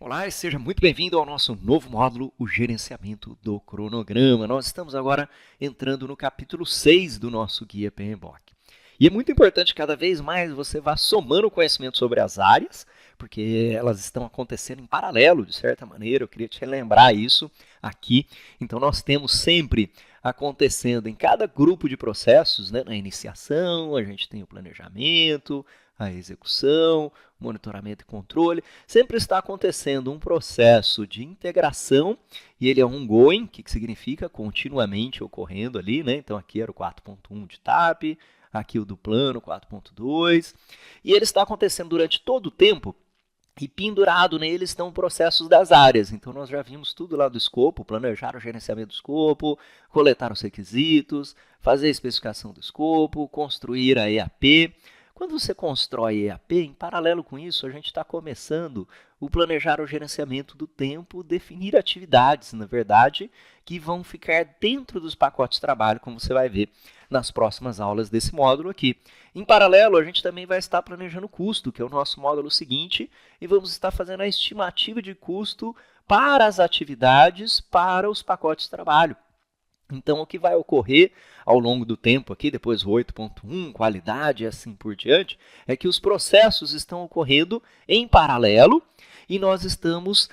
Olá e seja muito bem-vindo ao nosso novo módulo, o gerenciamento do cronograma. Nós estamos agora entrando no capítulo 6 do nosso guia PMBOK. E é muito importante cada vez mais você vá somando conhecimento sobre as áreas, porque elas estão acontecendo em paralelo, de certa maneira. Eu queria te lembrar isso aqui. Então, nós temos sempre acontecendo em cada grupo de processos, né? Na iniciação, a gente tem o planejamento, a execução, monitoramento e controle. Sempre está acontecendo um processo de integração e ele é ongoing, que significa continuamente ocorrendo ali, né? Então, aqui era o 4.1 de TAP, aqui o do plano 4.2, e ele está acontecendo durante todo o tempo e pendurado nele estão processos das áreas. Então, nós já vimos tudo lá do escopo, planejar o gerenciamento do escopo, coletar os requisitos, fazer a especificação do escopo, construir a EAP. Quando você constrói EAP, em paralelo com isso, a gente está começando o planejar o gerenciamento do tempo, definir atividades, na verdade, que vão ficar dentro dos pacotes de trabalho, como você vai ver nas próximas aulas desse módulo aqui. Em paralelo, a gente também vai estar planejando o custo, que é o nosso módulo seguinte, e vamos estar fazendo a estimativa de custo para as atividades, para os pacotes de trabalho. Então, o que vai ocorrer ao longo do tempo aqui, depois 8.1, qualidade e assim por diante, é que os processos estão ocorrendo em paralelo e nós estamos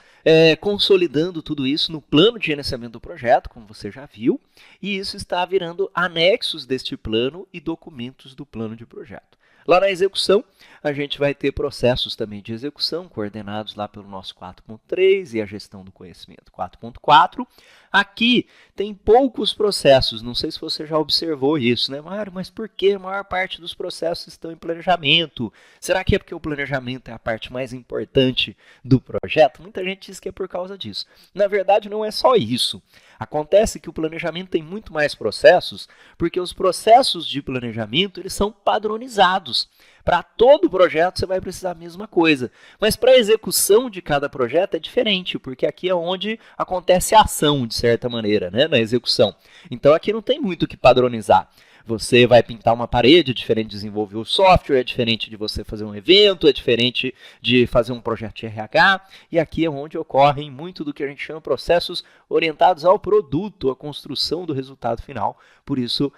consolidando tudo isso no plano de gerenciamento do projeto, como você já viu, e isso está virando anexos deste plano e documentos do plano de projeto. Lá na execução, a gente vai ter processos também de execução, coordenados lá pelo nosso 4.3 e a gestão do conhecimento 4.4. Aqui tem poucos processos, não sei se você já observou isso, né, Mário? Mas por que a maior parte dos processos estão em planejamento? Será que é porque o planejamento é a parte mais importante do projeto? Muita gente diz que é por causa disso. Na verdade, não é só isso. Acontece que o planejamento tem muito mais processos, porque os processos de planejamento eles são padronizados. Para todo projeto você vai precisar da mesma coisa, mas para a execução de cada projeto é diferente, porque aqui é onde acontece a ação, de certa maneira, né, na execução. Então aqui não tem muito o que padronizar. Você vai pintar uma parede, é diferente de desenvolver o software, é diferente de você fazer um evento, é diferente de fazer um projeto de RH, e aqui é onde ocorrem muito do que a gente chama de processos orientados ao produto, à construção do resultado final. Por isso,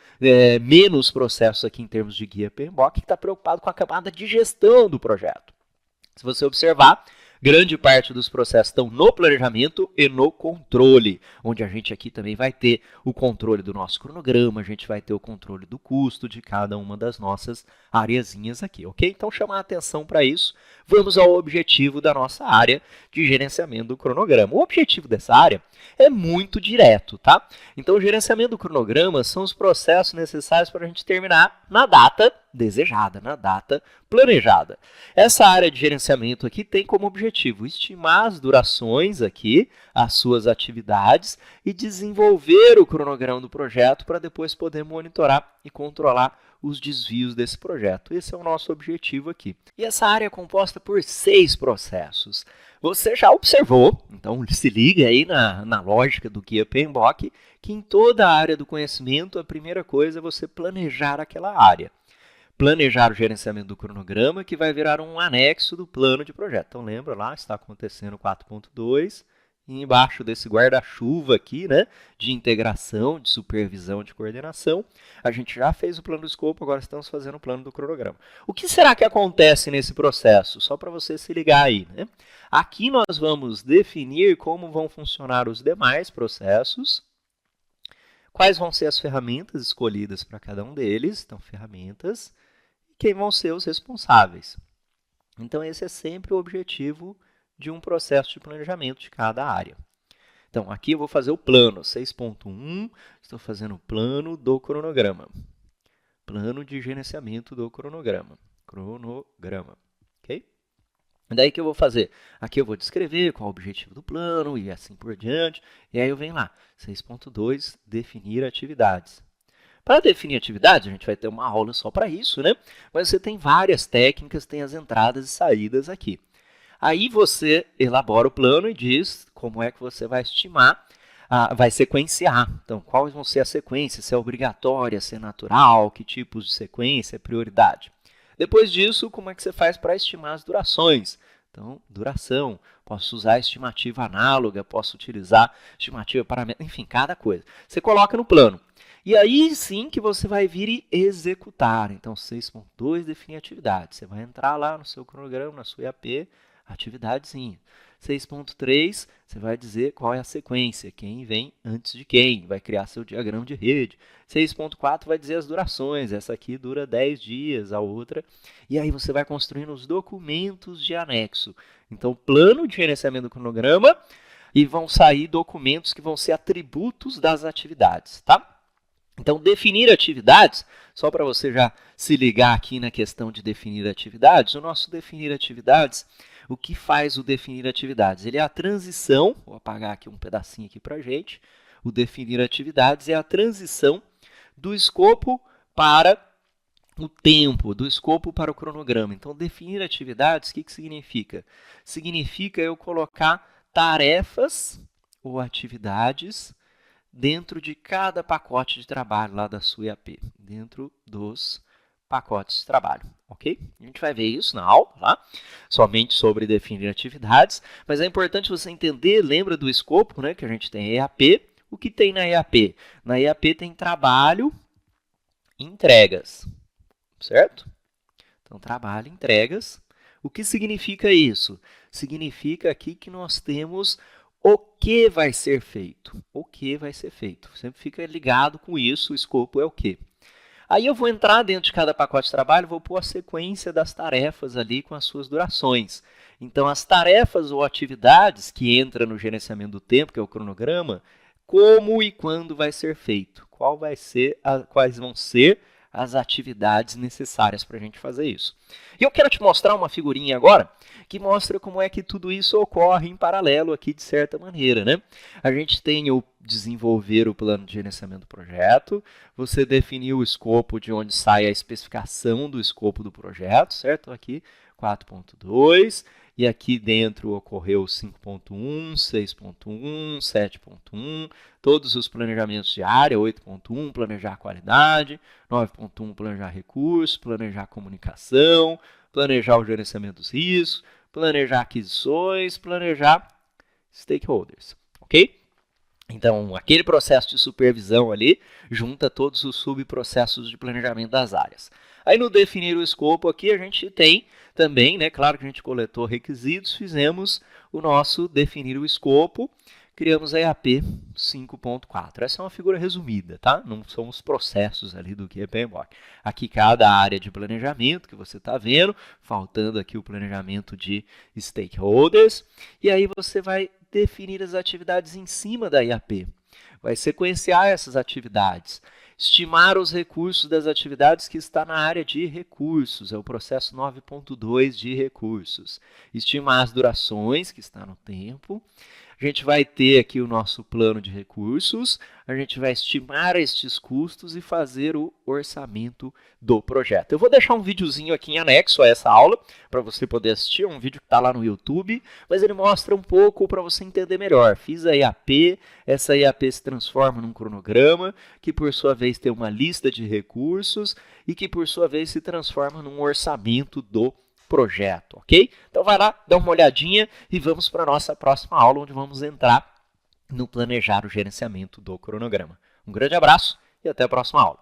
menos processos aqui em termos de guia PMBOK, que está preocupado com a camada de gestão do projeto. Se você observar, grande parte dos processos estão no planejamento e no controle, onde a gente aqui também vai ter o controle do nosso cronograma, a gente vai ter o controle do custo de cada uma das nossas areazinhas aqui, ok? Então, chamar a atenção para isso. Vamos ao objetivo da nossa área de gerenciamento do cronograma. O objetivo dessa área é muito direto, tá? Então, o gerenciamento do cronograma são os processos necessários para a gente terminar na data desejada, na data planejada. Essa área de gerenciamento aqui tem como objetivo estimar as durações aqui, as suas atividades e desenvolver o cronograma do projeto para depois poder monitorar e controlar os desvios desse projeto. Esse é o nosso objetivo aqui. E essa área é composta por 6 processos. Você já observou, então se liga aí na lógica do guia PMBOK, que em toda a área do conhecimento a primeira coisa é você planejar aquela área. Planejar o gerenciamento do cronograma, que vai virar um anexo do plano de projeto. Então, lembra lá, está acontecendo 4.2, e embaixo desse guarda-chuva aqui, né, de integração, de supervisão, de coordenação, a gente já fez o plano do escopo, agora estamos fazendo o plano do cronograma. O que será que acontece nesse processo? Só para você se ligar aí, né? Aqui nós vamos definir como vão funcionar os demais processos, quais vão ser as ferramentas escolhidas para cada um deles, então ferramentas, quem vão ser os responsáveis. Então, esse é sempre o objetivo de um processo de planejamento de cada área. Então, aqui eu vou fazer o plano 6.1, estou fazendo o plano do cronograma. Plano de gerenciamento do cronograma. Cronograma, ok? Daí que eu vou fazer? Aqui eu vou descrever qual é o objetivo do plano e assim por diante. E aí eu venho lá, 6.2, definir atividades. Para definir atividade, a gente vai ter uma aula só para isso, né? Mas você tem várias técnicas, tem as entradas e saídas aqui. Aí você elabora o plano e diz como é que você vai estimar, vai sequenciar. Então, quais vão ser as sequências, se é obrigatória, se é natural, que tipos de sequência, prioridade. Depois disso, como é que você faz para estimar as durações? Então, duração, posso usar estimativa análoga, posso utilizar estimativa paramétrica, enfim, cada coisa. Você coloca no plano. E aí sim que você vai vir e executar. Então, 6.2 definir atividade. Você vai entrar lá no seu cronograma, na sua IAP, atividadezinha. 6.3, você vai dizer qual é a sequência, quem vem antes de quem, vai criar seu diagrama de rede. 6.4 vai dizer as durações, essa aqui dura 10 dias, a outra. E aí você vai construindo os documentos de anexo. Então, plano de gerenciamento do cronograma e vão sair documentos que vão ser atributos das atividades, tá? Então, definir atividades, só para você já se ligar aqui na questão de definir atividades, o nosso definir atividades, o que faz o definir atividades? Ele é a transição, vou apagar aqui um pedacinho aqui para a gente, o definir atividades é a transição do escopo para o tempo, do escopo para o cronograma. Então, definir atividades, o que significa? Significa eu colocar tarefas ou atividades dentro de cada pacote de trabalho lá da sua IAP, dentro dos pacotes de trabalho, ok? A gente vai ver isso na aula, tá? Somente sobre definir atividades, mas é importante você entender, lembra do escopo, né, que a gente tem IAP. O que tem na IAP? Na IAP tem trabalho e entregas, certo? Então, trabalho e entregas. O que significa isso? Significa aqui que nós temos o que vai ser feito. O que vai ser feito. Sempre fica ligado com isso, o escopo é o quê. Aí eu vou entrar dentro de cada pacote de trabalho, vou pôr a sequência das tarefas ali com as suas durações. Então, as tarefas ou atividades que entram no gerenciamento do tempo, que é o cronograma, como e quando vai ser feito. Quais vão ser as atividades necessárias para a gente fazer isso. E eu quero te mostrar uma figurinha agora que mostra como é que tudo isso ocorre em paralelo aqui de certa maneira, né? A gente tem o desenvolver o plano de gerenciamento do projeto, você definiu o escopo de onde sai a especificação do escopo do projeto, certo? Aqui 4.2, e aqui dentro ocorreu 5.1, 6.1, 7.1, todos os planejamentos de área, 8.1, planejar qualidade, 9.1, planejar recursos, planejar comunicação, planejar o gerenciamento dos riscos, planejar aquisições, planejar stakeholders, ok? Então, aquele processo de supervisão ali junta todos os subprocessos de planejamento das áreas. Aí, no definir o escopo aqui, a gente tem também, né, claro que a gente coletou requisitos, fizemos o nosso definir o escopo, criamos a IAP 5.4. Essa é uma figura resumida, tá? Não são os processos ali do Guia PMBOK. Aqui cada área de planejamento que você está vendo, faltando aqui o planejamento de stakeholders, e aí você vai definir as atividades em cima da IAP. Vai sequenciar essas atividades. Estimar os recursos das atividades que está na área de recursos, é o processo 9.2 de recursos. Estimar as durações, que está no tempo. A gente vai ter aqui o nosso plano de recursos, a gente vai estimar estes custos e fazer o orçamento do projeto. Eu vou deixar um videozinho aqui em anexo a essa aula, para você poder assistir, um vídeo que está lá no YouTube, mas ele mostra um pouco para você entender melhor. Fiz a IAP, essa IAP se transforma num cronograma, que por sua vez tem uma lista de recursos e que por sua vez se transforma num orçamento do projeto, ok? Então vai lá, dá uma olhadinha e vamos para a nossa próxima aula, onde vamos entrar no planejar o gerenciamento do cronograma. Um grande abraço e até a próxima aula.